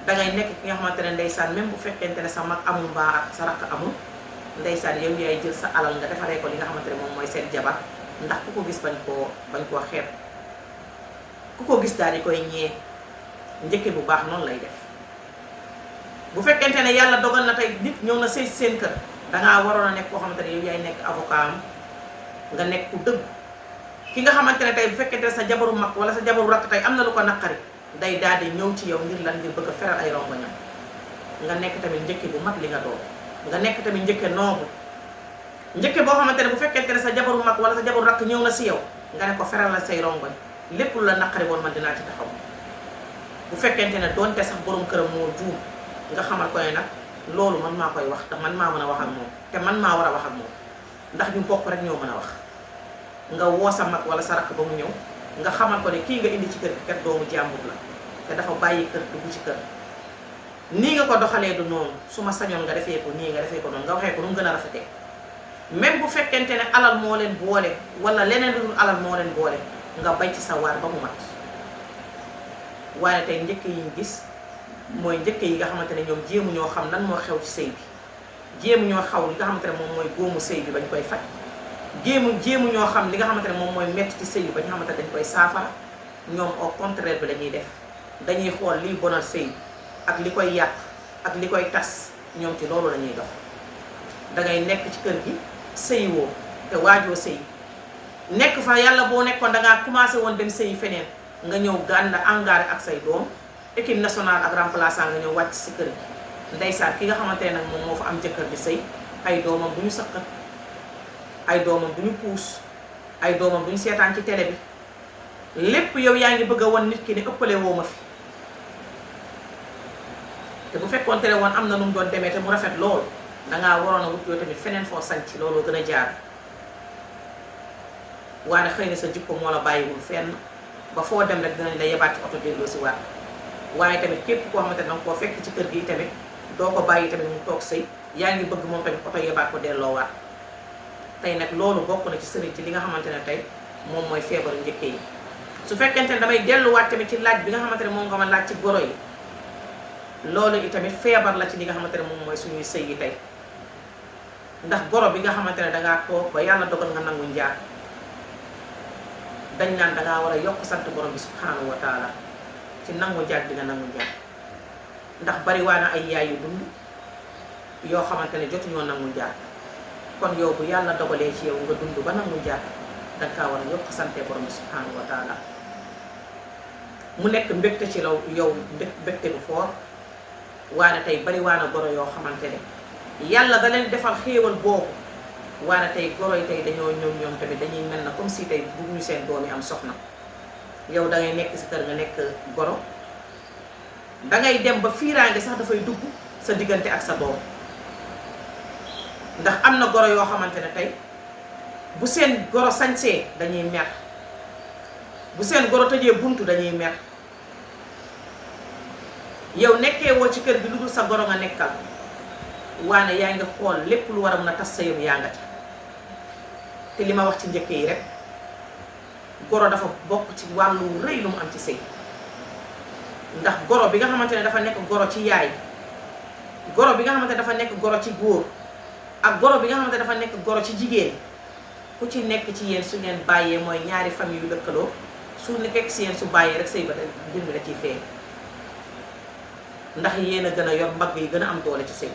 [SPEAKER 1] dangay nekk ki nga xamante ne ndeysaan même bu fekkente ne sa mag amul mbaa ak sa rakk amul ndeysaan yow yaay jël sa alal nga defaree ko li nga xamante ne moom mooy seen jabar ndax ku ko gis bañ koo xeeb ku ko gis daal di koy ñee njëkke bu baax noonu lay def bu fekkente ne yàlla dogal na tey nit ñëw na sëy seen kër dangaa waroon a nekk koo xamante ne yow yaay nekk avocat am nga nekk ku dëgg ki nga xamante ne tey bu fekkente ne sa jabaru mag wala sa jabaru rakk tey am na lu ko naqari day daal di ñëw ci yow ngir lan ngir bëgg a feral ay rongoñam nga nekk tamit njëkke bu mag li nga doon nga nekk tamit njëkke noobu njëkke boo xamante ne bu fekkente ne sa jabaru mag wala sa jabaru rakk ñëw na si yow nga ne ko feral la say rongoñ lépp lu la naqari woon man dinaa ci taxaw bu fekkente ne doonte sax borom këram moo juum nga xamal ko ne nag loolu man maa koy wax te man maa mën a wax ak moom te man maa war a wax ak moom ndax ñu bokk rek ñoo mën a wax nga woo sa mag wala sa rakk ba mu ñëw nga xamal ko ne kii nga indi ci kër gi kat doomu jàmbur la te dafa bàyyi kër dugg ci kër nii nga ko doxalee du noonu su ma sañoon nga defee ko nii nga defee ko noonu nga waxee ko nu mu gën a rafetee même bu fekkente ne alal moo leen boole wala leneen lu dul alal moo leen boole nga bay ci sa waar ba mu mat waaye tey njëkk yi ñu gis mooy njëkk yi nga xamante ne ñoom jéemu ñoo xam lan moo xew ci sëy bi jéemu ñoo xaw li nga xamante ne moom mooy góomu sëy bi bañ koy faj jéemu ñoo xam li nga xamante ne moom mooy metti ci sëy bi bañ xamante ne dañ koy saafara ñoom au contraire bi lañuy def dañuy xool liy bonal sëy ak li koy yàq ak li koy tas ñoom ci loolu lañuy dox dangay nekk ci kër gi sëy woo te waajoo sëy nekk fa yàlla boo nekkoon dangaa commencé woon dem sëy feneen nga ñëw gànna engagé ak say doom équipe nationale ak remplaçant nga ñëw wàcc si kër gi ndeysaan ki nga xamante ne nag moom moo fa am jëkkër di sëy ay doomam du ñu sëqat ay doomam du ñu puus ay doomam du ñu seetaan ci télé bi lépp yow yaa ngi bëgg a won nit ki ne ëppale woo ma fi te bu fekkoon tere woon am na nu mu doon demee te mu rafet lool dangaa waroon a wut yoo tamit feneen foo sañ ci looloo gën a jaar waaye xëy na sa jikko moo la bàyyiwul fenn ba foo dem rek dinañ la yebaat ci oto delloo si waat waaye tamit képp koo xamante ne danga koo fekk ci kër gi tamit doo ko bàyyi tamit mu toog sëy yaa ngi bëgg moom tamit oto yebaat ko delloo waat tey nag loolu bokk na ci sëriñ ci li nga xamante ne tey moom mooy feebaru njëkke yi su fekkente ne damay delluwaat tamit ci laaj bi nga xamante ne moom nga ma laaj ci goro yi loolu itamit feebar la ci li nga xamante ne moom mooy suñuy sëy yi tey ndax goro bi nga xamante ne dangaa toog ba yàlla dogal nga nangu njaar dañ naan dangaa war a yokk sant borom bi subhanahu wa taala ci nangu njaar bi nga nangu njaar ndax bari waa na ay yaay yu dund yoo xamante ne jotuñoo nangu njaar kon yow bu yàlla dogalee ci yow nga dund ba nangu njaar danga kaa war a yokk sante borom bi subhanahu wa taala mu nekk mbégte ci law yow mbégte bu foor waane tey bari waana goro yoo xamante ne yàlla da leen defal xéewal boobu waane tey goro yi tey dañoo ñoom tamit dañuy mel na comme si tey bugguñu seen doom yi am soxna yow dangay nekk si kër nga nekk goro dangay dem ba fiiraange sax dafay dugg sa diggante ak sa doom ndax am na goro yoo xamante ne tey bu seen goro sañsee dañuy mer bu seen goro tëjee buntu dañuy mer yow nekkee woo ci kër gi lu dul sa goro nga nekkal waane yaa ngi xool lépp lu war a mën a tas sa yow yaa nga ca te li ma wax ci njëkk yi rek goro dafa bokk ci wàllu rëy lu mu am ci sëy ndax goro bi nga xamante ne dafa nekk goro ci yaay goro bi nga xamante ne dafa nekk goro ci góor ak goro bi nga xamante ne dafa nekk goro ci jigéen ku ci nekk ci yéen su ngeen bàyyee mooy ñaari famille yu lëkkaloo su nekkee si yéen su bàyyee rek sëy ba mbir mi la ciy feeñ ndax yéen a gën a yor mbagg yi gën a am doole ci sëy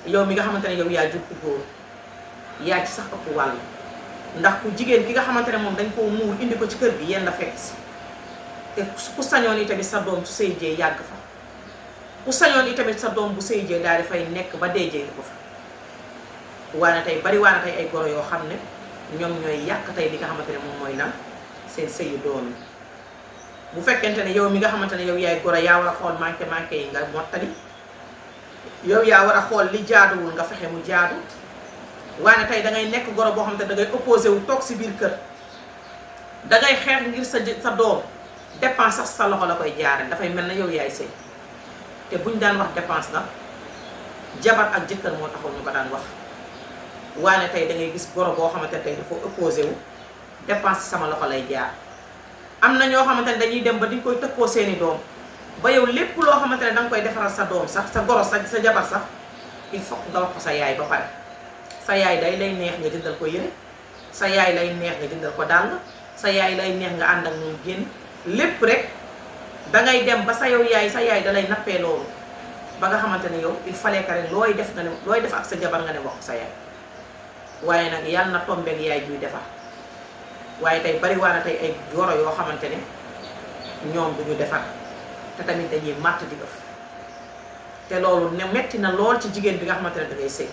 [SPEAKER 1] yow mi nga xamante ne yow yaa jur ku góor yaa ci sax ëpp wàll ndax ku jigéen ki nga xamante ne moom dañ koo muur indi ko ci kër gi yéen la fekk si te ku sañoon itamit sa doom su sëy jee yàgg fa ku sañoon itamit sa doom bu sëy jee daal di fay nekk ba dee jee ko fa waane tey bari waane tey ay goro yoo xam ne ñoom ñooy yàq tey li nga xamante ne moom mooy lan seen sëyu doom yi bu fekkente ne yow mi nga xamante ne yow yaay goro yaa war a xool manqué yi nga mottali yow yaa war a xool li jaaduwul nga fexe mu jaadu waane tey dangay nekk goro boo xamante ne dangay opposé wu toog si biir kër dangay xeex ngir sa doom dépense sax sa loxo la koy jaare dafay mel na yow yaay sëy te buñ daan wax dépense la jabar ak jëkkër moo taxoon ñu ko daan wax waane tey dangay gis goro boo xamante ne tey dafa opposé wu dépense sama loxo lay jaar am na ñoo xamante ne dañuy dem ba diñ koy tëkkoo seeni doom ba yow lépp loo xamante ne danga koy defaral sa doom sax sa goro sa jabar sax il faut nga wax ko sa yaay ba pare sa yaay day lay neex nga jëndal ko yére sa yaay lay neex nga jëndal ko dàll sa yaay lay neex nga ànd ak moom génn lépp rek dangay dem ba sa yaay da lay nappee loolu ba nga xamante ne yow il fallait que rek looy def ak sa jabar nga ne wax sa yaay waaye nag yàlla na tombeek yaay juy defar waaye tey bari waa na tey ay goro yoo xamante ne ñoom duñu defar te tamit dañuy màtt di ëf te loolu ne metti na lool ci jigéen bi nga xamante ne dangay sëy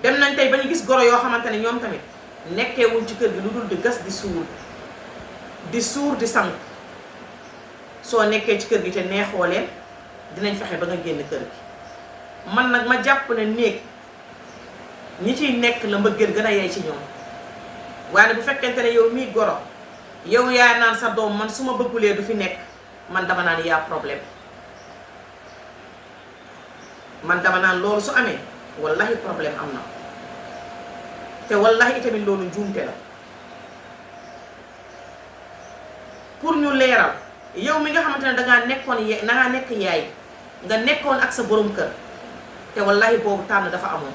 [SPEAKER 1] dem nañ tey ba ñu gis goro yoo xamante ne ñoom tamit nekkee wuñ ci kër gi lu dul di gas di suur di sang soo nekkee ci kër gi te neexoo leen dinañ fexe ba nga génn kër gi man nag ma jàpp ne néeg ñi ciy nekk la mbëggeel gën a yey ci ñoom waaye bu fekkente ne yow mii goro yow yaa naan sa doom man su ma bëggulee du fi nekk man dama naan yaa problème man dama naan loolu su amee wallahi problème am na te wallahi itamit loolu njuumte la leeral yow mi nga xamante ne dangaa nekk yaay nga nekkoon ak sa borom kër te wallahi boobu tànn dafa amoon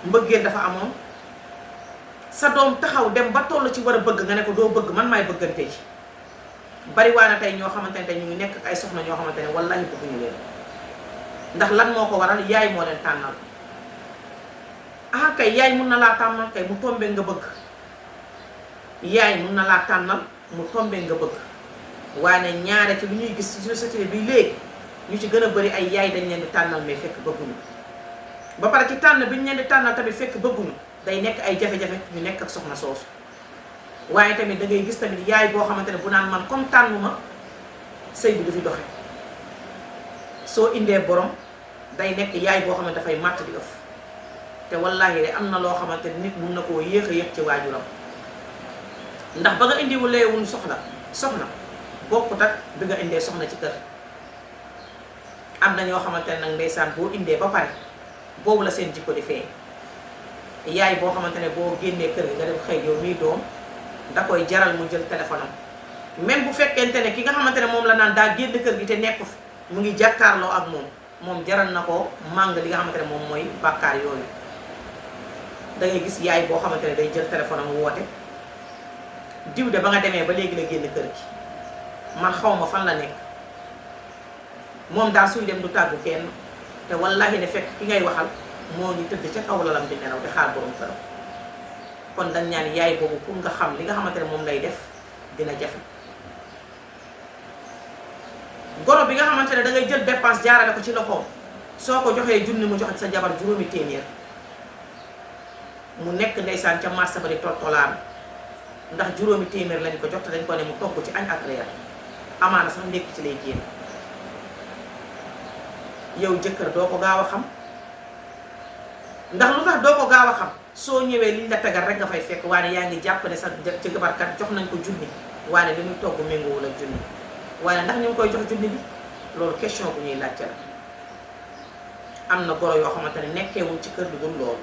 [SPEAKER 1] mbëggeel dafa amoon sa doom taxaw dem ba toll ci war a bëgg nga ne ko doo bëgg man maay bëggante ji bari waa na tey ñoo xamante ne tey ñu ngi nekk ak ay soxna ñoo xamante ne wallahi bëgguñu leen ndax lan moo ko waral yaay moo leen tànnal kay yaay mun na laa tànnal kay mu tombe nga bëgg yaay mun na laa tànnal mu tombe nga bëgg waaye ñaare ci lu ñuy gis ci société bi léegi ñu ci gën a bari ay yaay dañ leen di tànnal mais fekk bëgguñu ba pare ci tànn bi ñu leen di tànnal tamit fekk bëgguñu day nekk ay jafe-jafe ñu nekk ak soxna soosu waaye tamit da ngay gis tamit yaay boo xamante ne bu naan man comme tànnuma sëy bi du fi doxe soo indee borom day nekk yaay boo xamante dafay màtt di ëf te wallaahi de am na loo xamante ne nit mun na koo yéex a yëg ci waajuram ndax ba nga indiwulee wuñ soxna bokkut ak bi nga indee soxna ci kër am na ñoo xamante ne nag ndeysaan boo indee ba pare boobu la seen jikko di feeñ yaay boo xamante ne boo génnee kër gi nga dem xëy yow mii doom da koy jaral mu jël téléphone am même bu fekkente ne ki nga xamante ne moom la naan daa génn kër gi te nekku fi mu ngi jàkkaarloo ak moom jaral na ko màng li nga xamante ne moom mooy bàkkaar yooyu da ngay gis yaay boo xamante ne day jël téléphone am woote diw de ba nga demee ba léegi la génn kër gi man xaw ma fan la nekk moom daal suy dem du tàggu kenn te wallahi ne fekk ki ngay waxal moo ngi tëdd ca kaw lalam di nelaw di xaar borom këram kon dañ ñaan yaay boobu pour nga xam li nga xamante ne moom lay def dina jafe goro bi nga xamante ne da ngay jël dépense jaarale ko ci loxoom soo ko joxee junni mu joxe sa jabar juróomi téeméer mu nekk ndeysaan ca marché ba di toltolaan ndax juróomi téeméer lañ ko jox te dañ ko ne mu togg ci añ ak reer amaana sax ndékki ci lay génn yow jëkkër doo ko gaaw a xam ndax lu tax doo ko gaaw a xam soo ñëwee liñ la tegal rek nga fay fekk waaye yaa ngi jàpp ne sa ci gabarkat jox nañ ko junni waaye li muy togg méngoowul ak junni waaye ndax ñu ngi koy jox junni bi loolu question bu ñuy laajte la am na goro yoo xamante ne nekkeewuñ ci kër lu dul loolu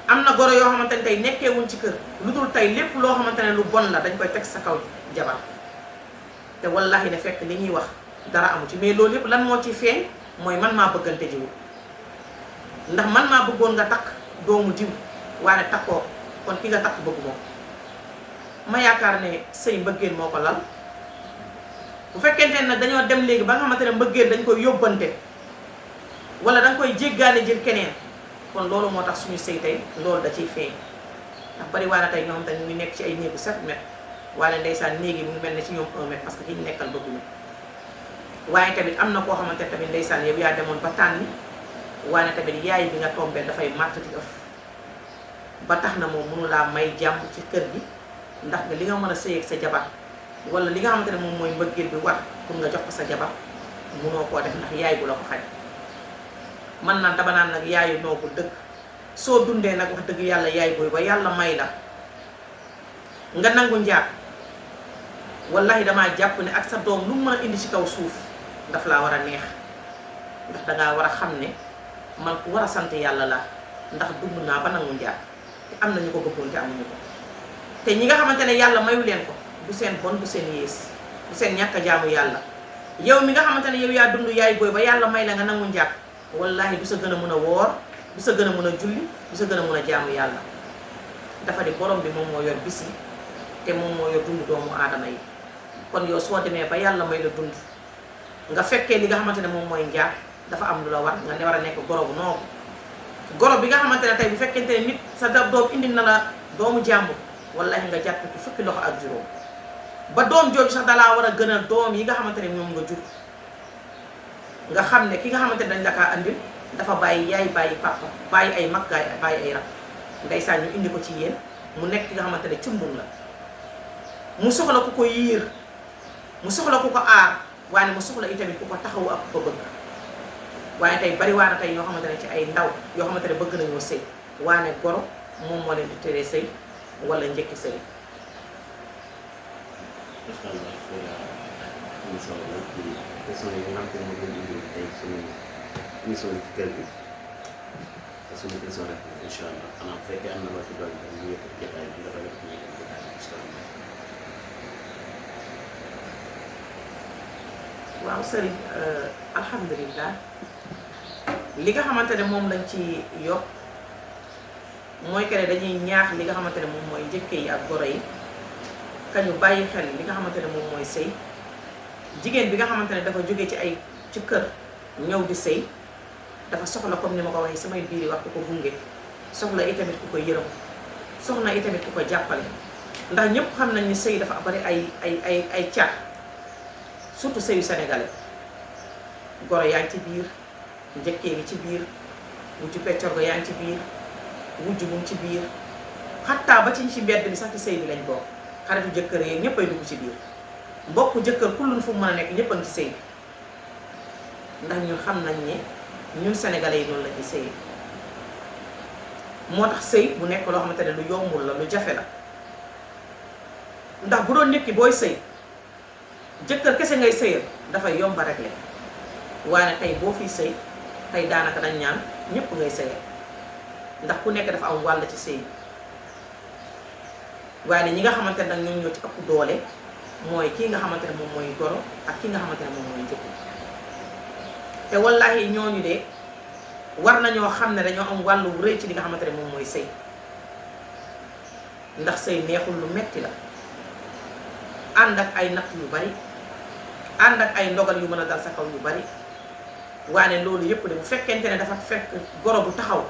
[SPEAKER 1] am na goro yoo xamante ne tey nekkeewuñ ci kër lu dul tey lépp loo xamante ne lu bon la dañ koy teg sa kaw jabar te wallahi ne fekk li ñuy wax dara amu ci mais loolu yëpp lan moo ci feeñ mooy man maa bëggante jiwu ndax man maa bëggoon nga takk doomu jiw waaye takkoo kon ki nga takk bëgg moom ma yaakaar ne sëy mbëggeel moo ko lal bu fekkente ne dañoo dem léegi ba nga xamante ne mbëggeel dañ koy yóbbante wala danga koy jéggaane jël keneen kon loolu moo tax suñu sëy tey loolu da ciy feeñ ndax bari waa na tey ñoom dañ ñu nekk ci ay néegu 7 mètres waaye ndeysaan néegi mu ngi mel ne ci ñoom 1 mètre parce que ki ñu nekkal bëgguñu waaye tamit am na koo xamante ne tamit ndeysaan yow yaa demoon ba tànni waaye tamit yaay bi nga tombee dafay màtt di ëf ba tax na moom mënu laa may jàmm ci kër gi ndax nga li nga mën a sëy ak sa jabar wala li nga xamante ne moom mooy mbëggeel bi war pour nga jox ko sa jabar mënoo koo def ndax yaay bu la ko xaj man naan dama naan nag yaayu noobul dëgg soo dundee nag wax dëgg yàlla yaay booy ba yàlla may la nga nangu njaag wallahi damaa jàpp ne ak sa doom lu mu mën a indi ci kaw suuf daf laa war a neex ndax dangaa war a xam ne man ku war a sant yàlla la ndax dund naa ba nangu njaag te am na ñu ko bëggoon te amuñu ko te ñi nga xamante ne yàlla mayu leen ko du seen bon du seen yées du seen ñàkk a jaamu yàlla yow mi nga xamante ne yow yaa dund yaay booy ba yàlla may la nga nangu njaag wallahi du sa gën a mën a woor du sa gën a mën a julli du sa gën a mën a jaamu yàlla dafa di borom bi moom moo yor bis yi te moom moo yor dund doomu aadama yi kon yow soo demee ba yàlla may la dund nga fekkee li nga xamante ne moom mooy njaag dafa am lu la war nga ne war a nekk goro bu noobu goro bi nga xamante ne tey bu fekkente ne nit sa doom indi na la doomu jàmbur wallahi nga jàpp ci fukki loxo ak juróom ba doom jooju sax dalaa war a gën a doom yi nga xamante ne ñoom nga jur nga xam ne ki nga xamante ne dañ la kaa andil dafa bàyyi yaay bàyyi papa bàyyi ay mag bàyyi ay rak ndeysaan ñu indi ko ci yéen mu nekk ki nga xamante ne cumbum la mu soxla ku ko yiir mu soxla ku ko aar waaye mu soxla itamit ku ko taxawu ak ku ko bëgg waaye tey bari waa na tey ñoo xamante ne ci ay ndaw yoo xamante ne bëgg nañoo sëy waane goro moom moo leen di teree sëy wala njëkki sëy.
[SPEAKER 2] macha allah émission bi nag ci question yi nga xam ne moom lañ indi tey suñu émission ci kër gi te suñu question rek incha allah xanaa bu fekkee am na loo ci doon ñu yëkkati jotaay bi nga doon yëkkati jotaay bi incha allah.
[SPEAKER 1] waaw sëriñ alhamdulilah li nga xamante ne moom lañ ci yokk mooy que ne dañuy ñaax li nga xamante ne moom mooy njëkke yi ak goro yi kañu bàyyi xel li nga xamante ne moom mooy sëy jigéen bi nga xamante ne dafa jóge ci kër ñëw di sëy dafa soxla comme ni ma ko waxee samay biir wax ku ko gunge soxla itamit ku ko yërëm soxna itamit ku ko jàppale ndax ñëpp xam nañ ni sëy dafa bari ay car surtout sëyu sénégalais goro yaa ngi ci biir njëkkee ngi ci biir wujju peccorgo yaa ngi ci biir wujju mu ngi ci biir xattaa ba ci mbedd bi sax ci sëy bi lañ bokk xaritu jëkkër yeeg ñëpp ay dugg ci biir mbokku jëkkër kullun fu mu mën a nekk ñëpp a ngi ci sëy bi ndax ñun xam nañ ne ñun sénégalais yi noonu la ñuy sëy moo tax sëy bu nekk loo xamante ne lu yombul la lu jafe la ndax bu doon nit ki booy sëy jëkkër kese ngay sëyal dafay yomba régler waaye tey boo fiy sëy tey daanaka dañ ñaan ñëpp ngay sëyal ndax ku nekk dafa am wàll ci sëy waaye ñi nga xamante ne nag ñoo ñoo ci ëpp doole mooy kii nga xamante ne moom mooy goro ak kii nga xamante ne moom mooy njëkk te wallaahi ñooñu de war nañoo xam ne dañoo am wàllu wu rëy ci li nga xamante ne moom mooy sëy ndax sëy neexul lu metti la ànd ak ay natt yu bari ànd ak ay ndogal yu mën a dal sa kaw yu bari waaye loolu yëpp de bu fekkente ne dafa fekk goro bu taxaw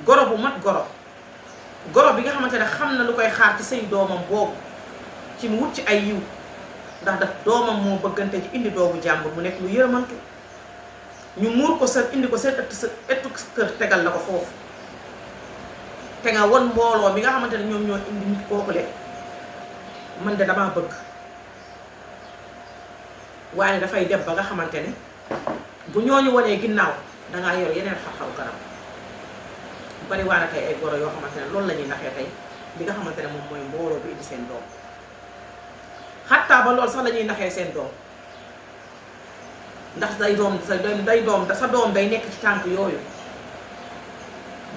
[SPEAKER 1] goro bu mat goro bi nga xamante ne xam na lu koy xaar ci sëy doomam boobu ci mu wut ci ay yiw ndax daf doomam moo bëggante ci indi doomu jàmbur mu nekk lu yërëmantu ñu muur ko sa indi ko seen ëttu kër tegal la ko foofu te nga won mbooloo mi nga xamante ne ñoom ñoo indi nit kooku le man de damaa bëgg waaye dafay dem ba nga xamante ne bu ñooñu wanee ginnaaw dangaa yor yeneen xar-xaru kanam bari waa na tey ay goro yoo xamante ne loolu la ñuy naxee tey li nga xamante ne moom mooy mbooloo bi indi seen doom xattaa ba loolu sax la ñuy naxee seen doom ndax sa doom day nekk ci tànk yooyu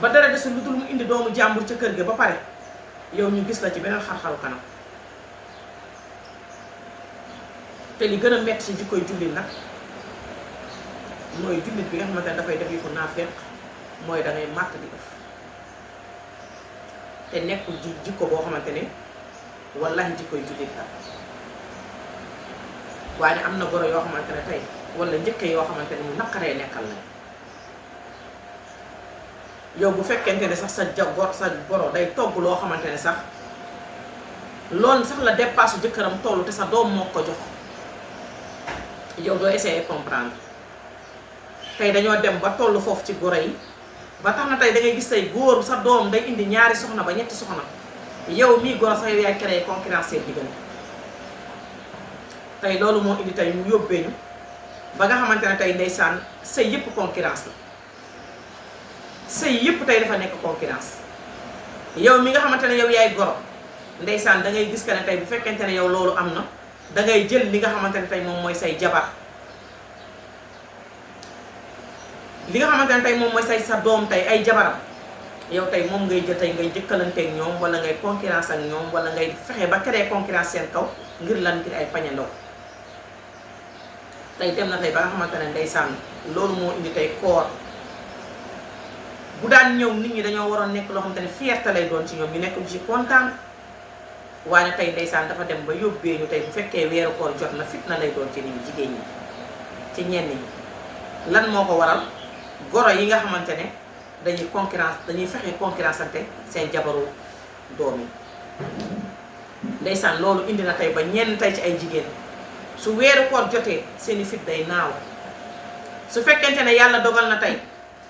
[SPEAKER 1] ba dara desul lu dul mu indi doomu jàmbur ca kër ga ba pare yow ñu gis la ci beneen xar-xaru kanam te li gën a metti ci jikkoy jullit nag mooy jullit bi nga xamante ne dafay def yëfu naafeq mooy dangay màtt di ëf te nekkul jikko boo xamante ne wallahi jikkoy jullit la waaye am na goro yoo xamante ne tey wala njëkke yoo xamante ne mu naqaree nekkal la yow bu fekkente ne sax sa goro day togg loo xamante ne sax loolu sax la dépasse jëkkëram tollu te sa doom moo ko jox yow doo essayer comprendre tey dañoo dem ba tollu foofu ci goro yi ba tax na tey da ngay gis say góor sa doom day indi ñaari soxna ba ñetti soxna yow mii goro sax yow yaay créé concurrence seen diggante tey loolu moo indi tey mu yóbbee ñu ba nga xamante ne tey ndeysaan sëy yëpp concurrence la sëy yëpp tey dafa nekk concurrence yow mi nga xamante ne yow yaay goro ndeysaan da ngay gis que ne tey bu fekkente ne yow loolu am na da ngay jël li nga xamante ne tey moom mooy say jabar li nga xamante ne tey moom mooy sa doom tey ay jabaram yow tey moom ngay jël tey ngay jëkkalanteeg ñoom wala ngay concurrence ak ñoom wala ngay fexe ba créer concurrence seen kaw ngir lan ngir ay pañe ndaw tey dem na tey ba nga xamante ne ndeysaan loolu moo indi tey koor bu daan ñëw nit ñi dañoo waroon nekk loo xamante ne fierté lay doon ci ñoom ñu nekk ci kontaan waaye tey ndeysaan dafa dem ba yóbbee ñu tey bu fekkee weeru koor jot na fitna lay doon ci nit ñi jigéen ñi ci ñenn ñi lan moo ko waral goro yi nga xamante ne dañuy fexe concurrence ante seen jabaru doom yi ndeysaan loolu indi na tey ba ñenn tey ci ay jigéen su weeru koor jotee seeni fit day naaw su fekkente ne yàlla dogal na tey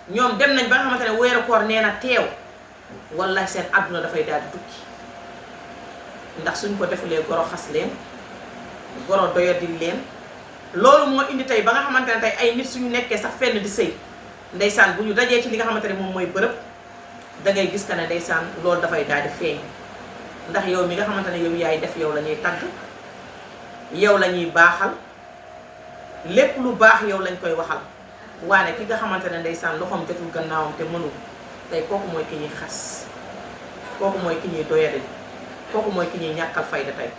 [SPEAKER 1] ñoom dem nañ ba nga xamante ne weeru koor nee na teew wallahi seen àdduna dafay daal di tukki ndax suñ ko defulee goro xas leen goro doyadil leen loolu moo indi tey ba nga xamante ne tey ay nit suñu nekkee sax fenn di sëy ndeysaan bu ñu dajee ci li nga xamante ne moom mooy bërëb dangay gis que ne ndeysaan loolu dafay daal di feeñ ndax yow mi nga xamante ne yow yaay def yow la ñuy tagg yow la ñuy baaxal lépp lu baax yow lañ koy waxal waane ki nga xamante ne ndeysaan loxoom jotul gannaawam te mënul tey kooku mooy ki ñuy xas kooku mooy ki ñuy doyadi kooku mooy ki ñuy ñàkkal fayda tey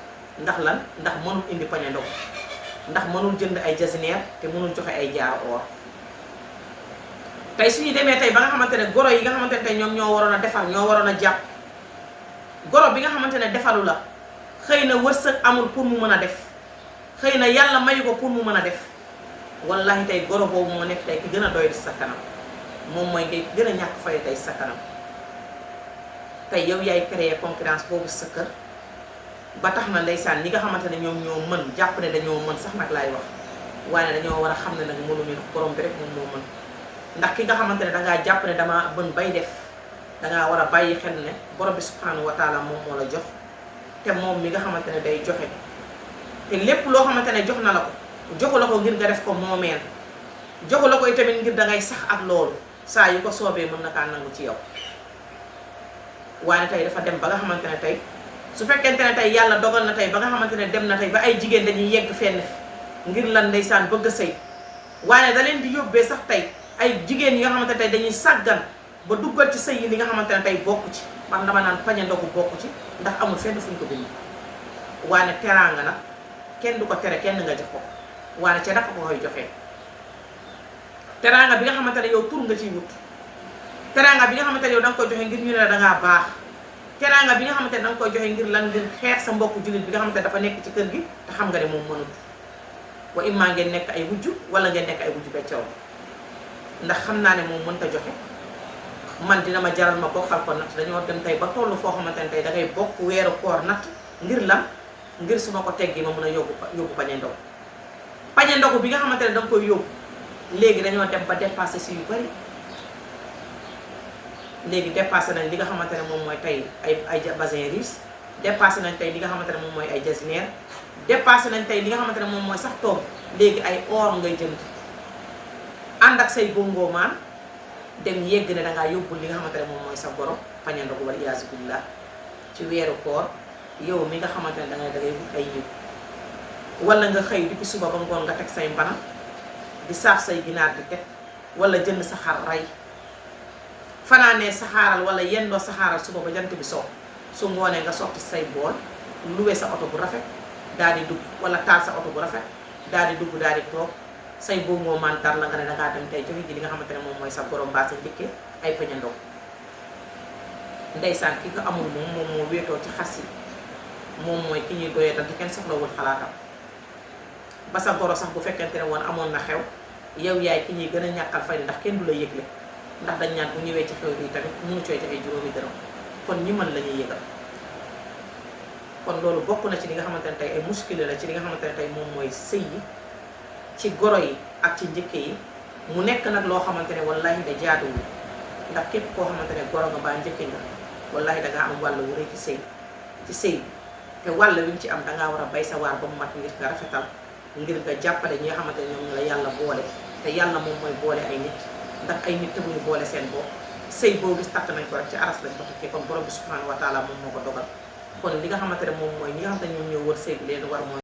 [SPEAKER 1] ndax lan ndax mënul indi pañe ndox ndax mënul jënd ay jasineer te mënul joxe ay jaar or. tey suñu demee tey ba nga xamante ne goro yi nga xamante ne tey ñoom ñoo waroon a defar ñoo waroon a jàpp goro bi nga xamante ne defalu la xëy na wërsëg amul pour mu mën a def xëy na yàlla mayu ko pour mu mën a def wallahi tey goro boobu moo nekk tey ki gën a doy di sa kanam moom mooy ngay gën a ñàkk fay tey sa kanam. tey yow yaay créer concurrence boobu sa kër ba tax na ndeysaan ñi nga xamante ne ñoom ñoo mën jàpp ne dañoo mën sax nag laay wax waaye dañoo war a xam ne nag mënuñu borom bi rek moom moo mën. ndax ki nga xamante ne dangaa jàpp ne dama bën bay def dangaa war a bàyyi xel ne borom bi subhanahu wa taala moom moo la jox te moom mi nga xamante ne day joxe te lépp loo xamante ne jox na la ko joxu la ko ngir nga def ko moomeel joxu la ko itamit ngir dangay sax ak loolu saa yu ko soobee mën na kaa nangu ci yow. waaye tey dafa dem ba nga xamante ne tey su fekkente ne tey yàlla dogal na tey ba nga xamante ne dem na tey ba ay jigéen dañuy yegg fenn fi ngir lan ndeysaan bëgg a sëy waaye da leen di yóbbee sax tey ay jigéen yi nga xamante ne tey dañuy sàggan ba duggal ci sëy yi li nga xamante ne tey bokku ci man dama naan pañe ndogu bokku ci ndax amul fenn fuñ ko bind. waane teraanga nag kenn du ko tere kenn nga jox ko waane ca naka ko koy joxee teraanga bi nga xamante ne yow tur nga ciy wut teraanga bi nga xamante ne yow danga koy joxe ngir ñu ne la dangaa baax teraanga bi nga xamante ne danga koy joxe ngir lan ngir xeex sa mbokku jullit bi nga xamante ne dafa nekk ci kër gi te xam nga ne moom mënut wa imma ngeen nekk ay wujju wala ngeen nekk ay wujju beccaw ndax xam naa ne moom mënta joxe man dina ma jaral ma bokkal ko natt dañoo dem tey ba tollu foo xamante ne tey dangay bokk weeru koor natt ngir lan ngir su ma ko teggi ma mën a yóbbu pañe ndogu pañe ndogu bi nga xamante ne danga koy yóbbu léegi dañoo dem ba dépassé si yu bari léegi dépassé nañ li nga xamante ne moom mooy tey ay basin riche dépassé nañ tey li nga xamante ne moom mooy ay jasinaire dépassé nañ tey li nga xamante ne moom mooy sax toog léegi ay or ngay jënd ànd ak say bongo maan dem yegg ne dangaa yóbbul li nga xamante ne moom mooy sa goro pañe ndogu wala iyaasu billah ci weeru koor yow mi nga xamante ne dangay wut ay yiw wala nga xëy depuis suba ba ngoon nga teg say mbana di saaf say ginaar di teg wala jënd sa xar rey fanaanee saxaaral wala yendoo saxaaral suba ba jant bi soo su ngoonee nga sotti say bool luwe sa oto bu rafet daal di dugg wala taal sa oto bu rafet daal di dugg daal di toog say bongo mantar la nga ne dangaa dem tey joxe ji li nga xamante ne moom mooy sa borom mbaa sa njëkkee ay pañe ndogu ndeysaan ki ko amul moom moo wéetoo ci xas yi moom mooy ki ñuy doyeetal te kenn soxlawul xalaatam ba sa goro sax bu fekkente ne woon amoon na xew yow yaay ki ñuy gën a ñàkkal fay ndax kenn du la yëgle ndax dañ ñaan bu ñëwee ci xew bi tamit mënu cooy joxe juróomi dërëm kon ñi mën la ñuy yëgal kon loolu bokk na ci li nga xamante ne tey ay muskile la ci li nga xamante ne tey moom mooy sëy yi ci goro yi ak ci njëkke yi mu nekk nag loo xamante ne wallahi da jaaduwul ndax képp koo xamante ne goro nga baa njëkke nga wallahi dangaa am wàll wu rëy ci sëy bi te wàll wi ñu ci am dangaa war a bay sa waar ba mu mat ngir nga rafetal ngir nga jàppale ñi nga xamante ne ñoom ñu la yàlla boole te yàlla moom mooy boole ay nit ndax ay nit tëbuñu boole seen bopp sëy boo gis takk nañ ko rek ci aras lañ ko takkee kon borom bi subhanahu wa taala moom moo ko dogal kon li nga xamante ne moom mooy ñi nga xamante ne ñoom ñoo wër sëy bi leen war mooy